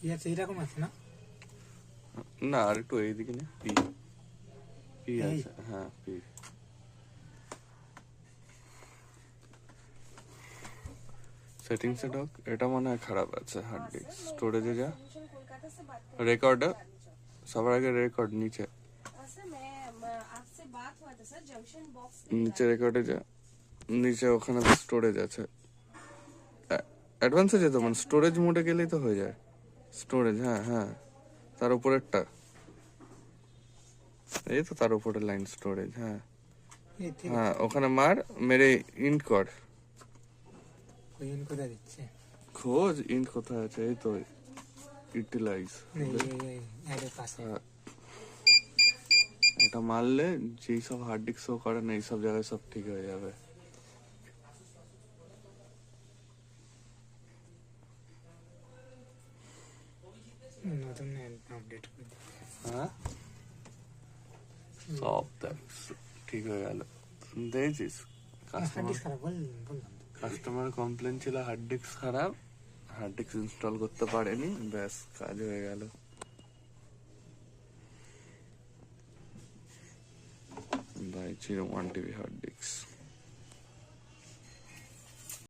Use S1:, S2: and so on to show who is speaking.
S1: কি আছে এরকম আছে না?
S2: না আর একটু এইদিকে না, পি পি আছে, হ্যাঁ পি। সেটিংসে ঢোক, এটা মনে হয় খারাপ আছে। হার্ড ডিস্ক স্টোরেজে যা, রেকর্ডে সবার আগে রেকর্ড নিচে, নিচে রেকর্ডে যা, নিচে ওখানে স্টোরেজ আছে। অ্যাডভান্সে যেত মানে স্টোরেজ মোডে গেলেই তো হয়ে যায়। স্টোরেজ, হ্যাঁ হ্যাঁ, তার উপরেরটা, এই তো তার উপরের লাইন স্টোরেজ, হ্যাঁ হ্যাঁ, ওখানে মার, মেরে ইন্ট কর।
S1: কোয়েন কোথায় দিচ্ছে?
S2: খোঁজ ইন্ট কোথায় আছে, এই তো ইউটিলাইজ।
S1: এর পাশে
S2: এটা মারলে যেই সব হার্ড ডিস্ক শো করে না এইসব জায়গায় সব ঠিক হয়ে যাবে।
S1: নতুন আপডেট করে দিচ্ছে।
S2: হ্যাঁ সব দেখ ঠিক হয়ে গেল। দেখছিস
S1: হার্ড ডিস্ক খারাপ বললাম তো।
S2: কাস্টমার কমপ্লেন ছিল হার্ড ডিস্ক খারাপ, হার্ড ডিস্ক ইনস্টল করতে পারেনি, ব্যাস কাজ হয়ে গেল। ভাই 1 TB হার্ড ডিস্ক।